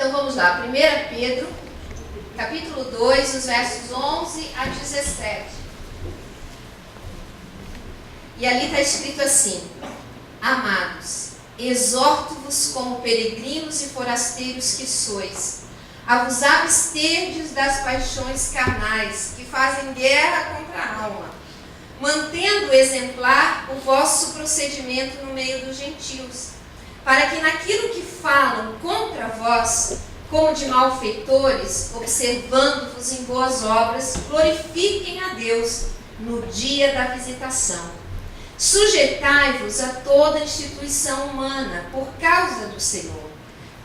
Então vamos lá, 1 Pedro, capítulo 2, os versos 11 a 17. E ali está escrito assim: Amados, exorto-vos como peregrinos e forasteiros que sois, a vos absterdes das paixões carnais, que fazem guerra contra a alma, mantendo exemplar o vosso procedimento no meio dos gentios, para que naquilo que falam contra vós, como de malfeitores, observando-vos em boas obras, glorifiquem a Deus no dia da visitação. Sujeitai-vos a toda instituição humana por causa do Senhor,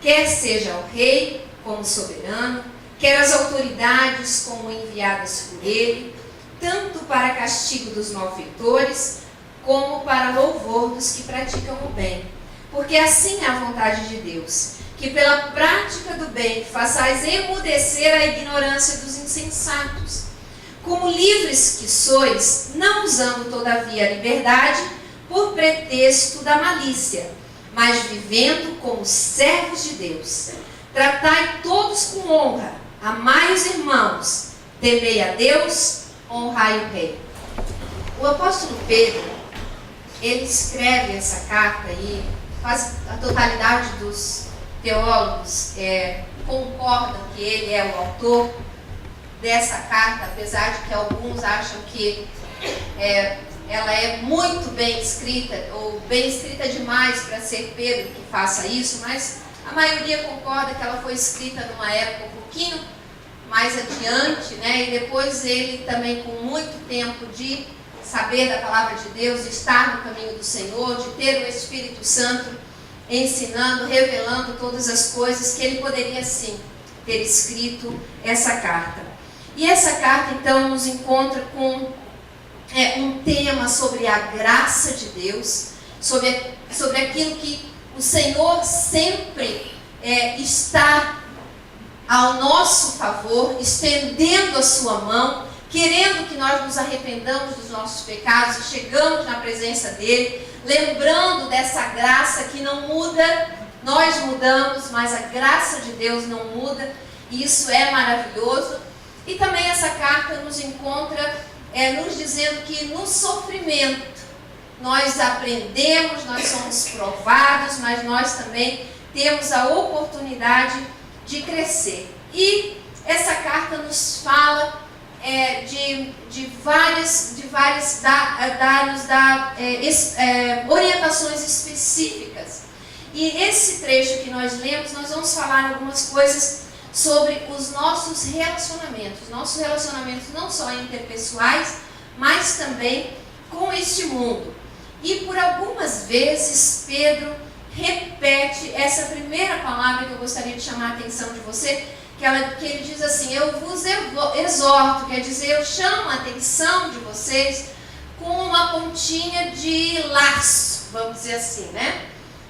quer seja o rei como soberano, quer as autoridades como enviadas por ele, tanto para castigo dos malfeitores, como para louvor dos que praticam o bem. Porque assim é a vontade de Deus, que pela prática do bem façais emudecer a ignorância dos insensatos. Como livres que sois, não usando todavia a liberdade por pretexto da malícia, mas vivendo como servos de Deus. Tratai todos com honra, amai os irmãos, temei a Deus, honrai o rei. O apóstolo Pedro, ele escreve essa carta aí, quase a totalidade dos teólogos concordam que ele é o autor dessa carta, apesar de que alguns acham que ela é muito bem escrita, ou bem escrita demais para ser Pedro que faça isso, mas a maioria concorda que ela foi escrita numa época um pouquinho mais adiante, né? E depois ele também, com muito tempo de saber da palavra de Deus, de estar no caminho do Senhor, de ter o Espírito Santo ensinando, revelando todas as coisas, que ele poderia sim ter escrito essa carta. E essa carta então nos encontra com um tema sobre a graça de Deus, sobre aquilo que o Senhor sempre está ao nosso favor, estendendo a sua mão, querendo que nós nos arrependamos dos nossos pecados e chegamos na presença dele, lembrando dessa graça que não muda. Nós mudamos, mas a graça de Deus não muda, e isso é maravilhoso. E também essa carta nos encontra nos dizendo que no sofrimento nós aprendemos, nós somos provados, mas nós também temos a oportunidade de crescer. E essa carta nos fala de várias orientações específicas. E esse trecho que nós lemos, nós vamos falar algumas coisas sobre os nossos relacionamentos não só interpessoais, mas também com este mundo. E por algumas vezes Pedro repete essa primeira palavra que eu gostaria de chamar a atenção de você, que ele diz assim: eu vos exorto, quer dizer, eu chamo a atenção de vocês com uma pontinha de laço, vamos dizer assim, né?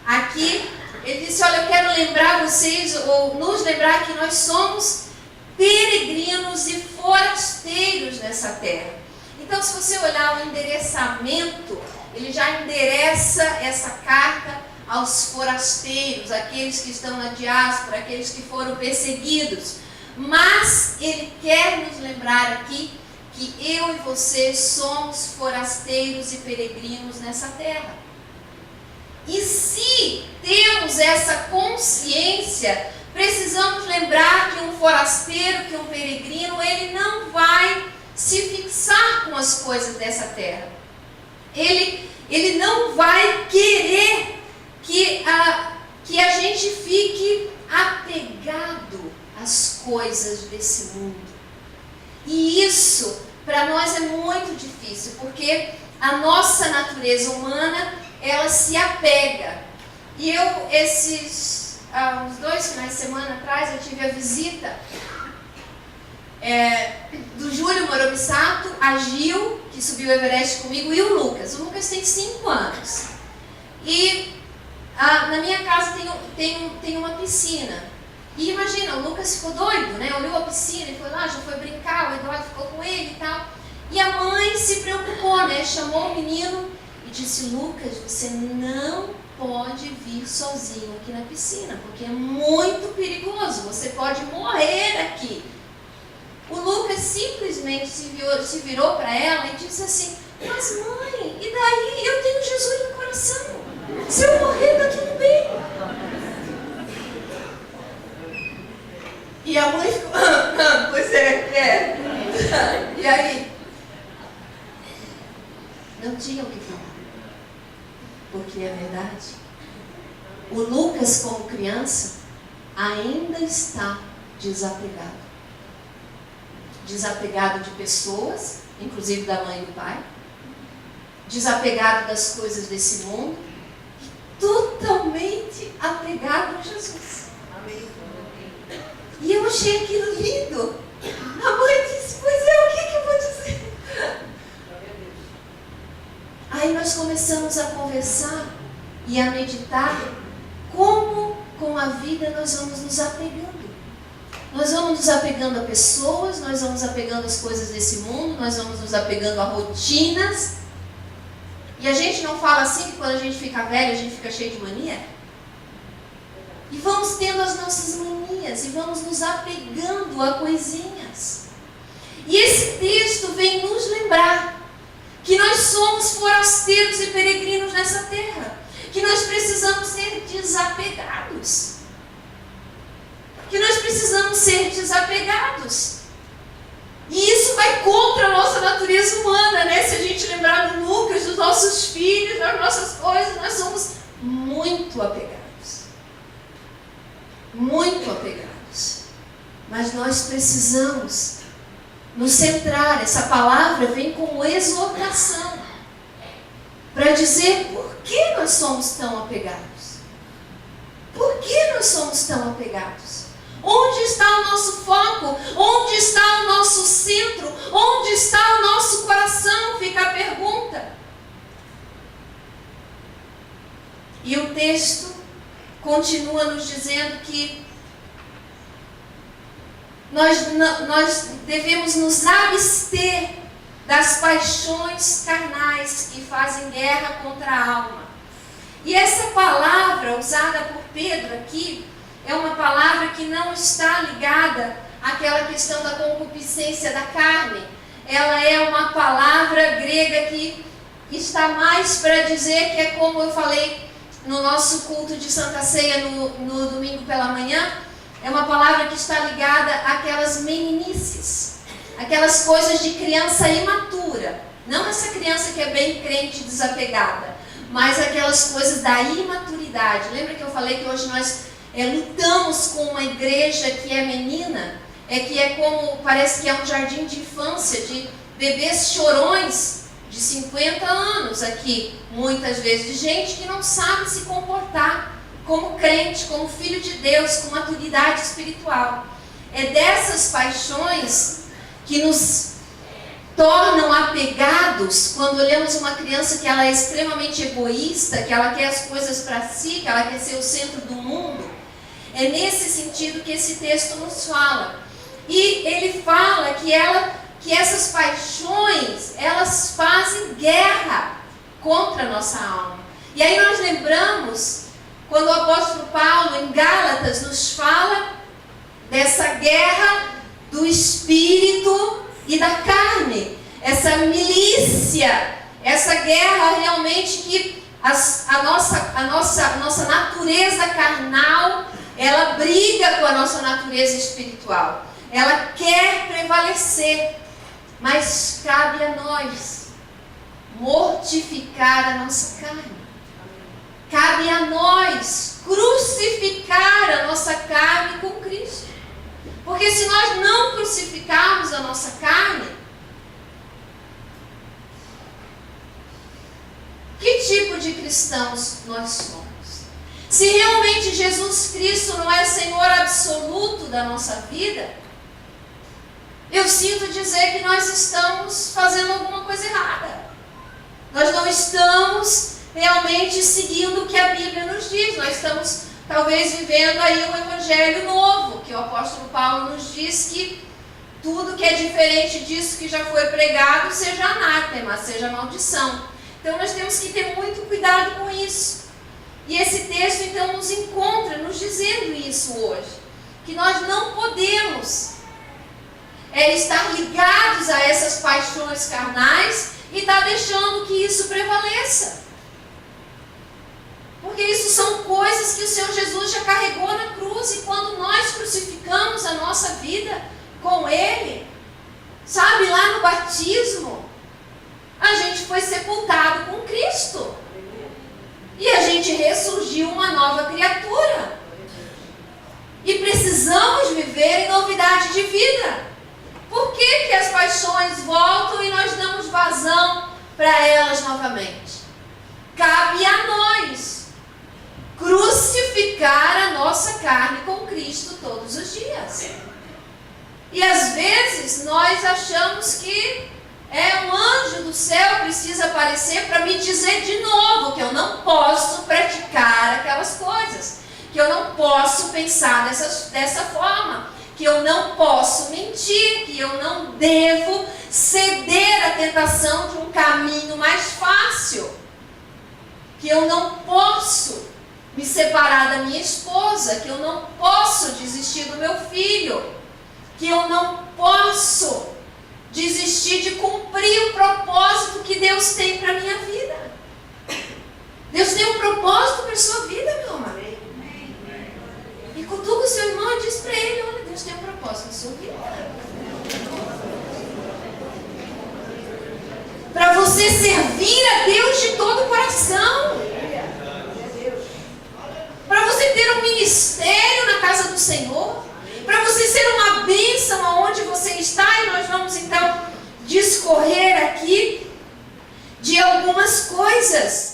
Aqui ele disse: olha, eu quero lembrar vocês, ou nos lembrar que nós somos peregrinos e forasteiros nessa terra. Então, se você olhar o endereçamento, ele já endereça essa carta aos forasteiros, aqueles que estão na diáspora, aqueles que foram perseguidos. Mas ele quer nos lembrar aqui que eu e você somos forasteiros e peregrinos nessa terra. E se temos essa consciência, precisamos lembrar que um forasteiro, que um peregrino, ele não vai se fixar com as coisas dessa terra. Ele não vai querer que a gente fique apegado às coisas desse mundo. E isso, para nós, é muito difícil, porque a nossa natureza humana, ela se apega. E eu, uns 2 finais de semana atrás, eu tive a visita do Júlio Morobissato, a Gil, que subiu o Everest comigo, e o Lucas. O Lucas tem 5 anos. E na minha casa tem uma piscina. E imagina, o Lucas ficou doido, né? Olhou a piscina e foi lá, já foi brincar, o Eduardo ficou com ele e tal. E a mãe se preocupou, né? Chamou o menino e disse: Lucas, você não pode vir sozinho aqui na piscina, porque é muito perigoso. perigoso, você pode morrer aqui. O Lucas simplesmente se virou para ela e disse assim: mas mãe, e daí? Eu tenho Jesus no coração. Se eu morrer, está tudo bem. E a mãe ficou: pois é. E aí? Não tinha o que falar. Porque é verdade. O Lucas, como criança, ainda está desapegado. Desapegado de pessoas, inclusive da mãe e do pai. Desapegado das coisas desse mundo. E totalmente apegado a Jesus. Amém. E eu achei aquilo lindo. A mãe disse: pois é, o que eu vou dizer? Aí nós começamos a conversar e a meditar como com a vida nós vamos nos apegando. Nós vamos nos apegando a pessoas, nós vamos apegando às coisas desse mundo, nós vamos nos apegando a rotinas. E a gente não fala assim que quando a gente fica velho, a gente fica cheio de mania? E vamos tendo as nossas manias e vamos nos apegando a coisinhas. E esse texto vem nos lembrar que nós somos forasteiros e peregrinos nessa terra, que nós precisamos ser desapegados. Que nós precisamos ser desapegados. E isso vai contra a nossa natureza humana, né? Se a gente lembrar do Lucas, dos nossos filhos, das nossas coisas, nós somos muito apegados. Muito apegados. Mas nós precisamos nos centrar. Essa palavra vem como exortação para dizer por que nós somos tão apegados. Por que nós somos tão apegados? Onde está o nosso foco? Onde está o nosso centro? Onde está o nosso coração? Fica a pergunta. E o texto continua nos dizendo que nós devemos nos abster das paixões carnais que fazem guerra contra a alma. E essa palavra usada por Pedro aqui é uma palavra que não está ligada àquela questão da concupiscência da carne. Ela é uma palavra grega que está mais para dizer que é como eu falei no nosso culto de Santa Ceia no domingo pela manhã. É uma palavra que está ligada àquelas meninices, aquelas coisas de criança imatura. Não essa criança que é bem crente e desapegada, mas aquelas coisas da imaturidade. Lembra que eu falei que hoje nós lutamos com uma igreja que é menina, que é como, parece que é um jardim de infância, de bebês chorões de 50 anos aqui, muitas vezes, de gente que não sabe se comportar como crente, como filho de Deus, com maturidade espiritual. É dessas paixões que nos tornam apegados quando olhamos uma criança que ela é extremamente egoísta, que ela quer as coisas para si, que ela quer ser o centro do mundo. É nesse sentido que esse texto nos fala. E ele fala que essas paixões, elas fazem guerra contra a nossa alma. E aí nós lembramos, quando o apóstolo Paulo, em Gálatas, nos fala dessa guerra do espírito e da carne. Essa milícia, essa guerra realmente que a nossa natureza carnal, ela briga com a nossa natureza espiritual. Ela quer prevalecer. Mas cabe a nós mortificar a nossa carne. Cabe a nós crucificar a nossa carne com Cristo. Porque se nós não crucificarmos a nossa carne, que tipo de cristãos nós somos? Se realmente Jesus Cristo não é Senhor absoluto da nossa vida, eu sinto dizer que nós estamos fazendo alguma coisa errada. Nós não estamos realmente seguindo o que a Bíblia nos diz. Nós estamos talvez vivendo aí um evangelho novo, que o apóstolo Paulo nos diz que tudo que é diferente disso que já foi pregado seja anátema, seja maldição. Então nós temos que ter muito cuidado com isso. E esse texto então nos encontra nos dizendo isso hoje. que nós não podemos estar ligados a essas paixões carnais e estar deixando que isso prevaleça. Porque isso são coisas que o Senhor Jesus já carregou na cruz, e quando nós crucificamos a nossa vida com Ele, sabe, lá no batismo, a gente foi sepultado com Cristo. E a gente ressurgiu uma nova criatura. E precisamos viver em novidade de vida. Por que que as paixões voltam e nós damos vazão para elas novamente? Cabe a nós crucificar a nossa carne com Cristo todos os dias. E às vezes nós achamos que um anjo do céu precisa aparecer para me dizer de novo que eu não posso praticar aquelas coisas, que eu não posso pensar dessa forma, que eu não posso mentir, que eu não devo ceder à tentação de um caminho mais fácil, que eu não posso me separar da minha esposa, que eu não posso desistir do meu filho, que eu não posso desistir de cumprir o propósito que Deus tem para a minha vida. Deus tem um propósito para a sua vida, meu amado. E cutuca o seu irmão e diz para ele: olha, Deus tem um propósito na sua vida. Para você servir a Deus de todo o coração. Para você ter um ministério na casa do Senhor. Para você ser uma bênção aonde você está. E nós vamos então discorrer aqui de algumas coisas